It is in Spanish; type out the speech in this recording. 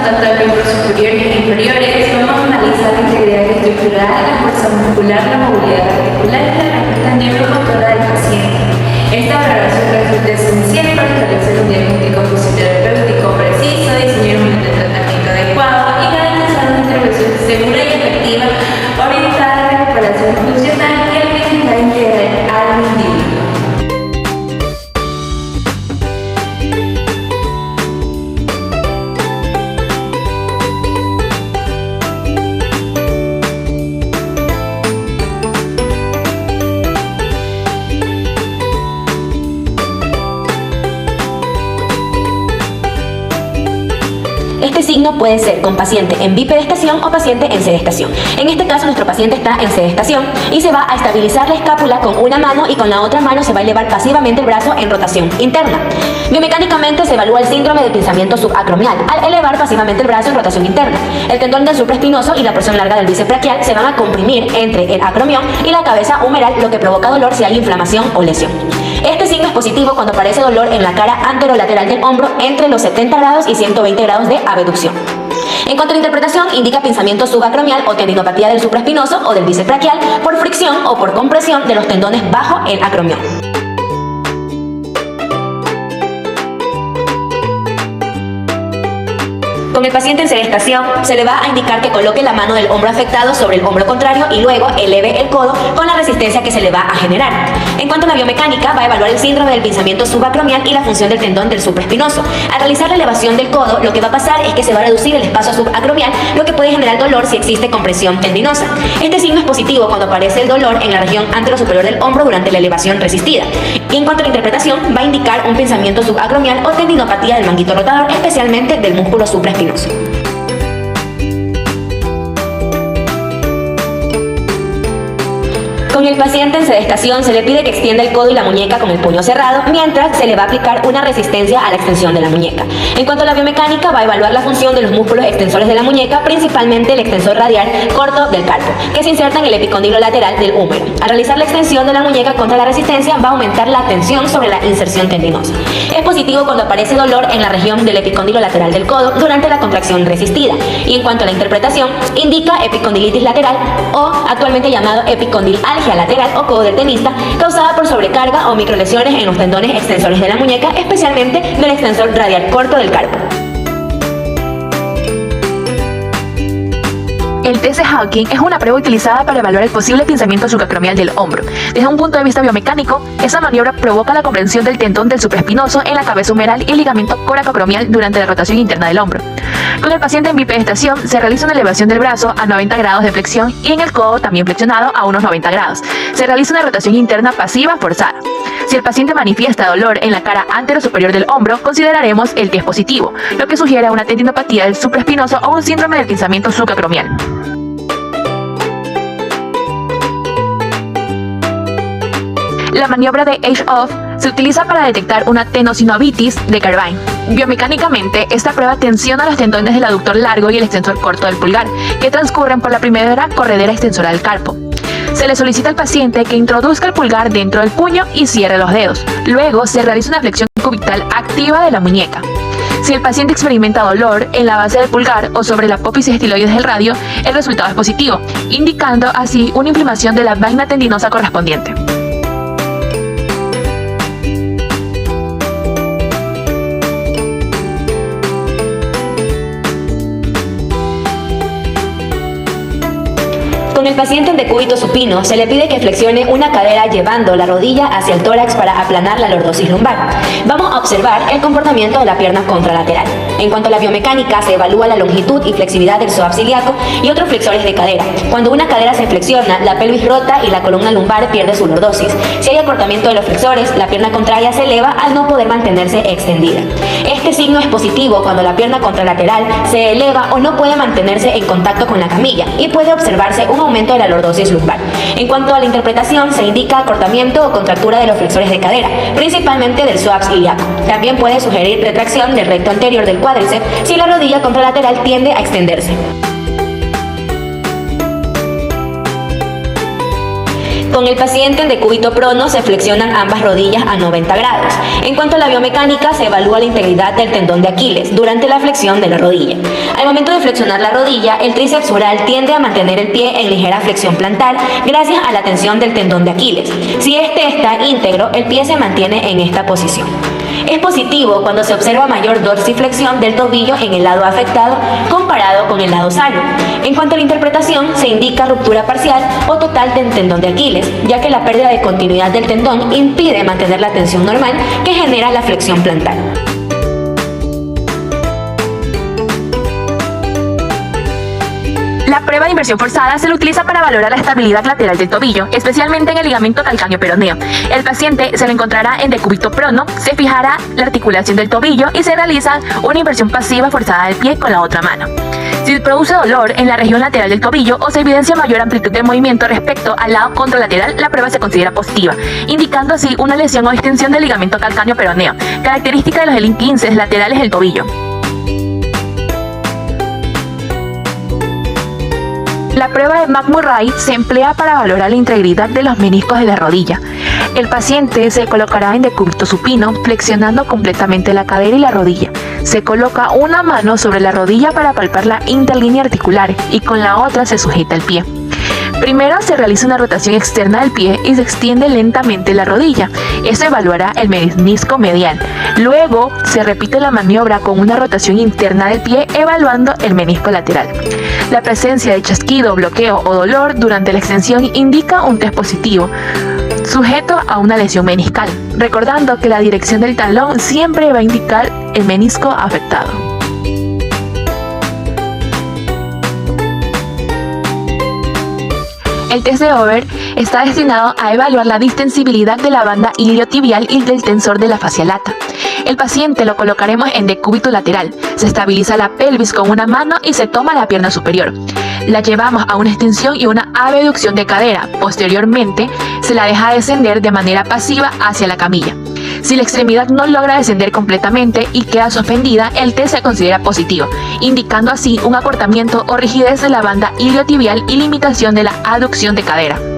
tanto de miembros superiores e inferiores, vamos a analizar la integridad estructural, la fuerza muscular, la movilidad articular y la respuesta neuromotora del paciente. Esta valoración resulta esencial para establecer un diagnóstico fisioterapéutico preciso, diseñar un plan de tratamiento adecuado y garantizar una intervención segura y efectiva orientada a la recuperación funcional y al bienestar integral al individuo. Este signo puede ser con paciente en bipedestación o paciente en sedestación. En este caso, nuestro paciente está en sedestación y se va a estabilizar la escápula con una mano y con la otra mano se va a elevar pasivamente el brazo en rotación interna. Biomecánicamente se evalúa el síndrome del pinzamiento subacromial al elevar pasivamente el brazo en rotación interna. El tendón del supraespinoso y la porción larga del bíceps braquial se van a comprimir entre el acromión y la cabeza humeral, lo que provoca dolor si hay inflamación o lesión. Este signo es positivo cuando aparece dolor en la cara anterolateral del hombro entre los 70 grados y 120 grados de abducción. En cuanto a la interpretación, indica pinzamiento subacromial o tendinopatía del supraespinoso o del bíceps braquial por fricción o por compresión de los tendones bajo el acromión. Con el paciente en sedestación, se le va a indicar que coloque la mano del hombro afectado sobre el hombro contrario y luego eleve el codo con la resistencia que se le va a generar. En cuanto a la biomecánica, va a evaluar el síndrome del pinzamiento subacromial y la función del tendón del supraespinoso. Al realizar la elevación del codo, lo que va a pasar es que se va a reducir el espacio subacromial, lo que puede generar dolor si existe compresión tendinosa. Este signo es positivo cuando aparece el dolor en la región anterosuperior del hombro durante la elevación resistida. Y en cuanto a la interpretación, va a indicar un pinzamiento subacromial o tendinopatía del manguito rotador, especialmente del músculo supraespinoso. Con el paciente en sedestación se le pide que extienda el codo y la muñeca con el puño cerrado, mientras se le va a aplicar una resistencia a la extensión de la muñeca. En cuanto a la biomecánica, va a evaluar la función de los músculos extensores de la muñeca, principalmente el extensor radial corto del carpo, que se inserta en el epicondilo lateral del húmero. Al realizar la extensión de la muñeca contra la resistencia, va a aumentar la tensión sobre la inserción tendinosa. Es positivo cuando aparece dolor en la región del epicondilo lateral del codo durante la contracción resistida. Y en cuanto a la interpretación, indica epicondilitis lateral o actualmente llamado epicondilalgia lateral o codo del tenista, causada por sobrecarga o microlesiones en los tendones extensores de la muñeca, especialmente del extensor radial corto del carpo. El test de Hawking es una prueba utilizada para evaluar el posible pinzamiento subacromial del hombro. Desde un punto de vista biomecánico, esa maniobra provoca la comprensión del tendón del supraespinoso en la cabeza humeral y el ligamento coracoacromial durante la rotación interna del hombro. Con el paciente en bipedestación se realiza una elevación del brazo a 90 grados de flexión y en el codo también flexionado a unos 90 grados. Se realiza una rotación interna pasiva forzada. Si el paciente manifiesta dolor en la cara anterosuperior del hombro, consideraremos el test positivo, lo que sugiere una tendinopatía del supraespinoso o un síndrome del pinzamiento subacromial. La maniobra de Edge-Off se utiliza para detectar una tenosinovitis de Carvine. Biomecánicamente, esta prueba tensiona los tendones del aductor largo y el extensor corto del pulgar, que transcurren por la primera corredera extensora del carpo. Se le solicita al paciente que introduzca el pulgar dentro del puño y cierre los dedos. Luego se realiza una flexión cubital activa de la muñeca. Si el paciente experimenta dolor en la base del pulgar o sobre la apófisis estiloides del radio, el resultado es positivo, indicando así una inflamación de la vaina tendinosa correspondiente. Con el paciente en decúbito supino se le pide que flexione una cadera llevando la rodilla hacia el tórax para aplanar la lordosis lumbar. Vamos a observar el comportamiento de la pierna contralateral. En cuanto a la biomecánica, se evalúa la longitud y flexibilidad del psoas ciliaco y otros flexores de cadera. Cuando una cadera se flexiona, la pelvis rota y la columna lumbar pierde su lordosis. Si hay acortamiento de los flexores, la pierna contraria se eleva al no poder mantenerse extendida. Este signo es positivo cuando la pierna contralateral se eleva o no puede mantenerse en contacto con la camilla y puede observarse un aumento de la lordosis lumbar. En cuanto a la interpretación, se indica acortamiento o contractura de los flexores de cadera, principalmente del psoas ilíaco. También puede sugerir retracción del recto anterior del cuádriceps si la rodilla contralateral tiende a extenderse. Con el paciente en decúbito prono se flexionan ambas rodillas a 90 grados. En cuanto a la biomecánica, se evalúa la integridad del tendón de Aquiles durante la flexión de la rodilla. Al momento de flexionar la rodilla, el tríceps oral tiende a mantener el pie en ligera flexión plantar gracias a la tensión del tendón de Aquiles. Si este está íntegro, el pie se mantiene en esta posición. Es positivo cuando se observa mayor dorsiflexión del tobillo en el lado afectado comparado con el lado sano. En cuanto a la interpretación, se indica ruptura parcial o total del tendón de Aquiles, ya que la pérdida de continuidad del tendón impide mantener la tensión normal que genera la flexión plantar. La prueba de inversión forzada se le utiliza para valorar la estabilidad lateral del tobillo, especialmente en el ligamento calcáneo peroneo. El paciente se lo encontrará en decúbito prono, se fijará la articulación del tobillo y se realiza una inversión pasiva forzada del pie con la otra mano. Si produce dolor en la región lateral del tobillo o se evidencia mayor amplitud de movimiento respecto al lado contralateral, la prueba se considera positiva, indicando así una lesión o extensión del ligamento calcáneo peroneo, característica de los esguinces laterales del tobillo. La prueba de McMurray se emplea para valorar la integridad de los meniscos de la rodilla. El paciente se colocará en decúbito supino, flexionando completamente la cadera y la rodilla. Se coloca una mano sobre la rodilla para palpar la interlínea articular y con la otra se sujeta el pie. Primero se realiza una rotación externa del pie y se extiende lentamente la rodilla. Eso evaluará el menisco medial. Luego se repite la maniobra con una rotación interna del pie evaluando el menisco lateral. La presencia de chasquido, bloqueo o dolor durante la extensión indica un test positivo, sujeto a una lesión meniscal, recordando que la dirección del talón siempre va a indicar el menisco afectado. El test de Over está destinado a evaluar la distensibilidad de la banda iliotibial y del tensor de la fascia lata. El paciente lo colocaremos en decúbito lateral. Se estabiliza la pelvis con una mano y se toma la pierna superior. La llevamos a una extensión y una abducción de cadera. Posteriormente, se la deja descender de manera pasiva hacia la camilla. Si la extremidad no logra descender completamente y queda suspendida, el test se considera positivo, indicando así un acortamiento o rigidez de la banda iliotibial y limitación de la aducción de cadera.